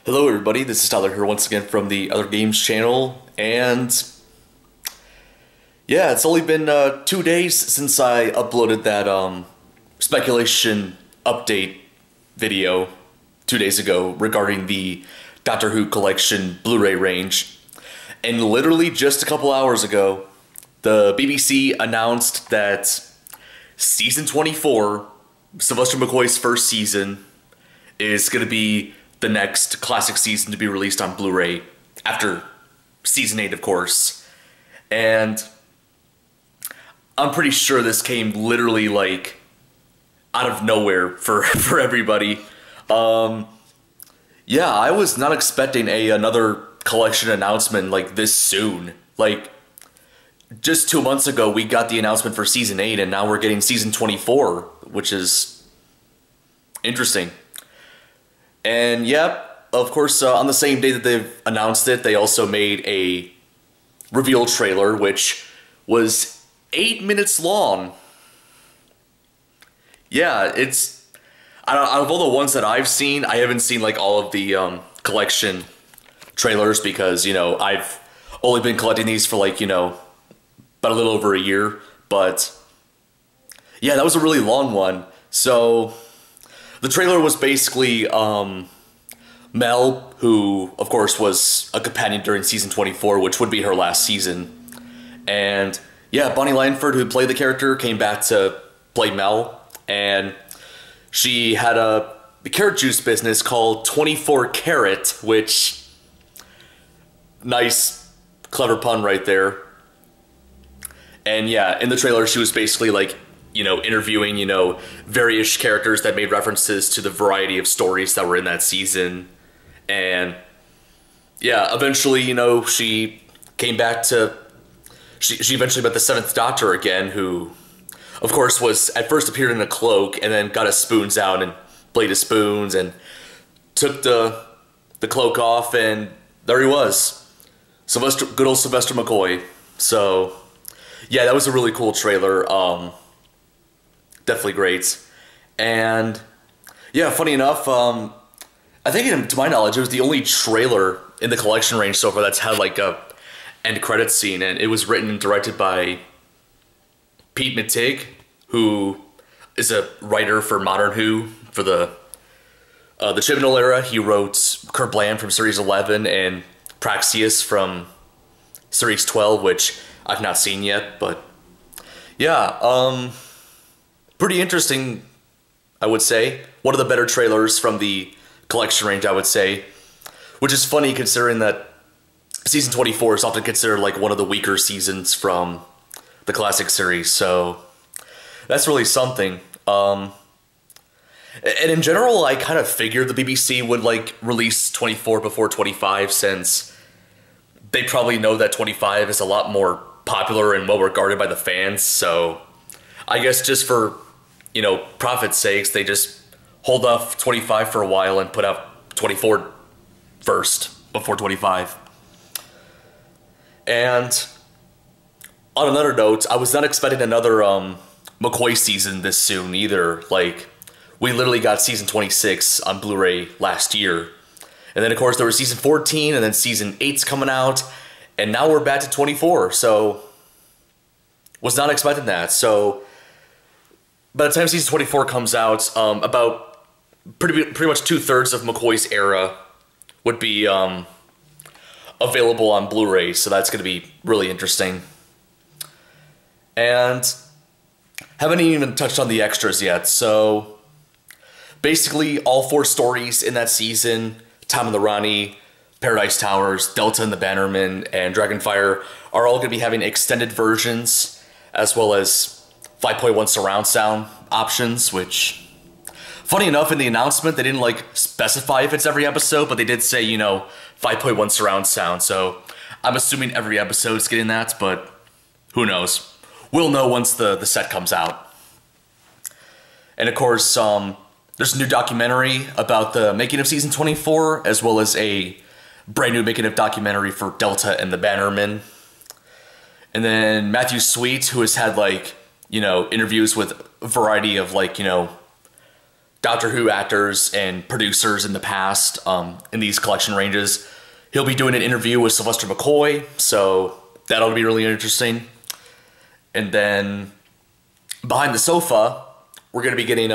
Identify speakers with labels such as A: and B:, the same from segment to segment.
A: Hello everybody, this is Tyler here once again from the Other Games channel, and yeah, it's only been 2 days since I uploaded that speculation update video 2 days ago regarding the Doctor Who collection Blu-ray range, and literally just a couple hours ago, the BBC announced that Season 24, Sylvester McCoy's first season, is going to be the next classic season to be released on Blu-ray after Season 8, of course. And I'm pretty sure this came literally like out of nowhere for everybody. Yeah, I was not expecting another collection announcement like this soon. Like, just 2 months ago we got the announcement for Season 8 and now we're getting Season 24, which is interesting. And yep, of course, on the same day that they've announced it, they also made a reveal trailer, which was 8 minutes long. Yeah, it's... out of all the ones that I've seen, I haven't seen like all of the collection trailers because, you know, I've only been collecting these for like, you know, about a little over a year. But yeah, that was a really long one. So the trailer was basically Mel, who of course was a companion during Season 24, which would be her last season. And yeah, Bonnie Langford, who played the character, came back to play Mel, and she had a carrot juice business called 24 Carat, which, nice, clever pun right there. And yeah, in the trailer she was basically like, you know, interviewing, you know, various characters that made references to the variety of stories that were in that season. And yeah, eventually, you know, she came back to, she eventually met the Seventh Doctor again, who of course was at first appeared in a cloak and then got his spoons out and played his spoons and took the cloak off, and there he was, good old Sylvester McCoy. So yeah, that was a really cool trailer. Definitely great. And yeah, funny enough, I think to my knowledge it was the only trailer in the collection range so far that's had like a end credits scene, and it was written and directed by Pete Mitig, who is a writer for Modern Who for the Chibnall era. He wrote Kurt Bland from Series 11 and Praxius from Series 12, which I've not seen yet, but yeah, pretty interesting, I would say. One of the better trailers from the collection range, I would say. Which is funny considering that Season 24 is often considered like one of the weaker seasons from the classic series, so that's really something. And in general, I kind of figured the BBC would like release 24 before 25, since they probably know that 25 is a lot more popular and well regarded by the fans. So I guess just for, you know, profit's sakes, they just hold off 25 for a while and put out 24 first before 25. And on another note, I was not expecting another McCoy season this soon either. Like, we literally got Season 26 on Blu-ray last year. And then of course there was Season 14, and then Season 8's coming out, and now we're back to 24, so was not expecting that. So by the time Season 24 comes out, about pretty much 2/3 of McCoy's era would be available on Blu-ray, so that's going to be really interesting. And haven't even touched on the extras yet. So basically all 4 stories in that season, Tom and the Rani, Paradise Towers, Delta and the Bannerman, and Dragonfire, are all going to be having extended versions, as well as 5.1 surround sound options, which, funny enough, in the announcement they didn't like specify if it's every episode, but they did say, you know, 5.1 surround sound, so I'm assuming every episode's getting that, but who knows. We'll know once the set comes out. And of course, there's a new documentary about the making of Season 24, as well as a brand new making of documentary for Delta and the Bannerman. And then Matthew Sweet, who has had like, you know, interviews with a variety of like, you know, Doctor Who actors and producers in the past in these collection ranges. He'll be doing an interview with Sylvester McCoy, so that'll be really interesting. And then behind the sofa, we're going to be getting,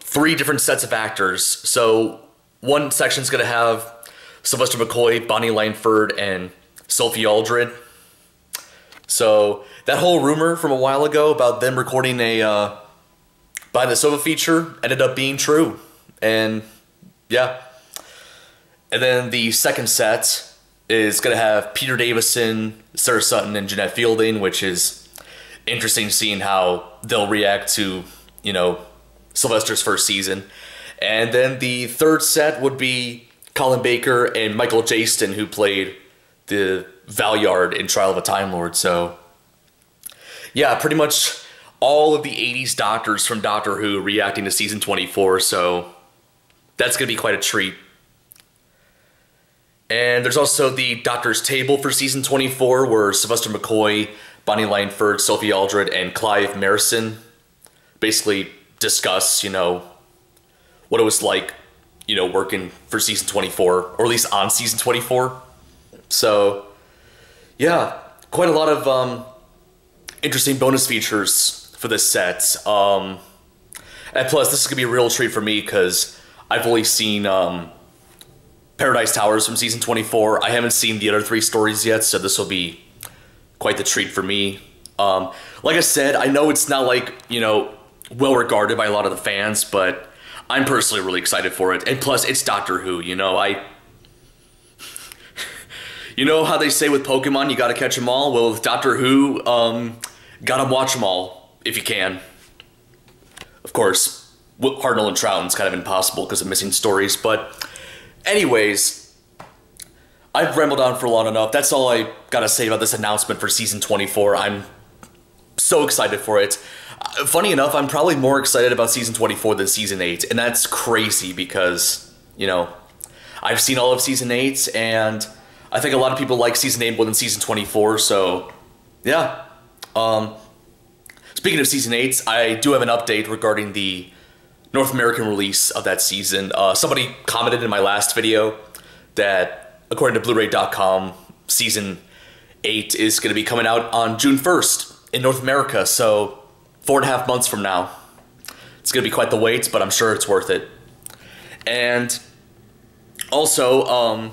A: 3 different sets of actors. So one section's going to have Sylvester McCoy, Bonnie Langford, and Sophie Aldred. So that whole rumor from a while ago about them recording a Behind the Sofa feature ended up being true. And yeah. And then the second set is going to have Peter Davison, Sarah Sutton, and Jeanette Fielding, which is interesting seeing how they'll react to, Sylvester's first season. And then the third set would be Colin Baker and Michael Jaston, who played the Valyard in Trial of a Time Lord. So yeah, pretty much all of the 80s doctors from Doctor Who reacting to season 24, so that's going to be quite a treat. And there's also the Doctor's Table for season 24, where Sylvester McCoy, Bonnie Langford, Sophie Aldred, and Clive Merrison basically discuss, what it was like, working for season 24, or at least on season 24. So, yeah, quite a lot of interesting bonus features for this set. And plus, this is going to be a real treat for me because I've only seen Paradise Towers from season 24. I haven't seen the other 3 stories yet, so this will be quite the treat for me. Like I said, I know it's not like, well regarded by a lot of the fans, but I'm personally really excited for it. And plus, it's Doctor Who, you know how they say with Pokemon, you gotta catch them all? Well, with Doctor Who, gotta watch them all, if you can. Of course, Hartnell and Trouton's kind of impossible because of missing stories, but anyways, I've rambled on for long enough. That's all I gotta say about this announcement for season 24. I'm so excited for it. Funny enough, I'm probably more excited about season 24 than season 8, and that's crazy because, I've seen all of season 8, and I think a lot of people like season 8 more than season 24, so yeah. Speaking of season 8, I do have an update regarding the North American release of that season. Somebody commented in my last video that, according to Blu-Ray.com, season 8 is going to be coming out on June 1st in North America, so 4.5 months from now. It's going to be quite the wait, but I'm sure it's worth it. And also,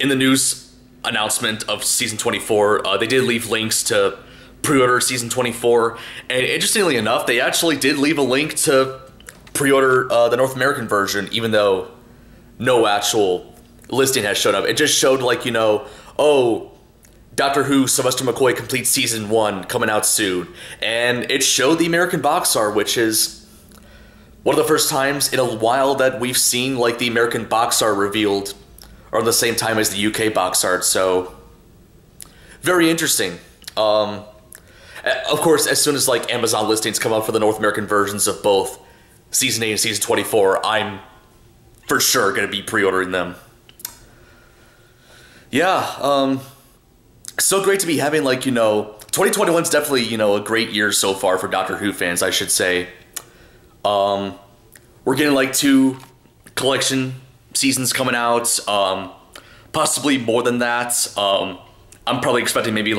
A: in the news announcement of season 24, they did leave links to pre-order season 24, and interestingly enough, they actually did leave a link to pre-order the North American version, even though no actual listing has shown up. It just showed oh, Doctor Who Sylvester McCoy completes season 1 coming out soon, and it showed the American box art, which is one of the first times in a while that we've seen the American box art revealed around the same time as the UK box art, so very interesting. Of course, as soon as Amazon listings come up for the North American versions of both season 8 and season 24, I'm for sure going to be pre-ordering them. Yeah, so great to be having 2021 is definitely, a great year so far for Doctor Who fans, I should say. We're getting 2 collection seasons coming out, possibly more than that. I'm probably expecting maybe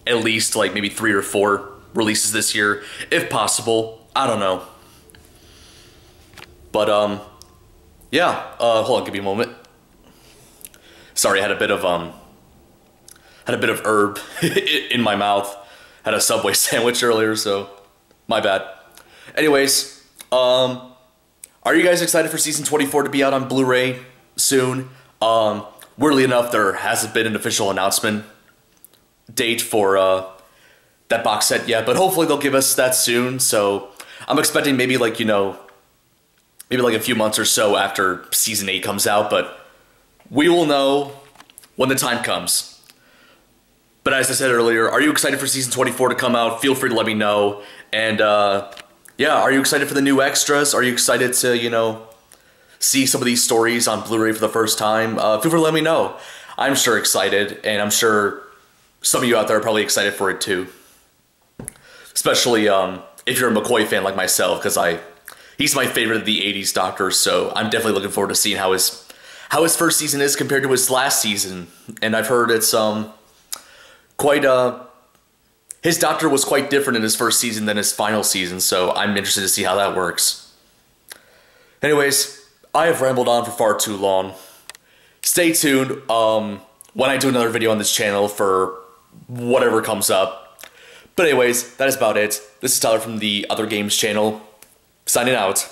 A: at least maybe 3 or 4 releases this year, if possible. I don't know. But yeah, hold on, give me a moment. Sorry, I had a bit of herb in my mouth. Had a Subway sandwich earlier, so my bad. Anyways, are you guys excited for season 24 to be out on Blu-ray soon? Weirdly enough, there hasn't been an official announcement date for that box set yet, but hopefully they'll give us that soon. So I'm expecting maybe maybe a few months or so after season 8 comes out, but we will know when the time comes. But as I said earlier, are you excited for season 24 to come out? Feel free to let me know. And yeah, are you excited for the new extras? Are you excited to, see some of these stories on Blu-ray for the first time? Feel free to let me know. I'm sure excited, and I'm sure some of you out there are probably excited for it too. Especially if you're a McCoy fan like myself, because he's my favorite of the '80s Doctor. So I'm definitely looking forward to seeing how his first season is compared to his last season. And I've heard it's quite his Doctor was quite different in his first season than his final season. So I'm interested to see how that works. Anyways, I have rambled on for far too long. Stay tuned when I do another video on this channel for whatever comes up. But anyways, that is about it. This is Tyler from the Other Games channel, signing out.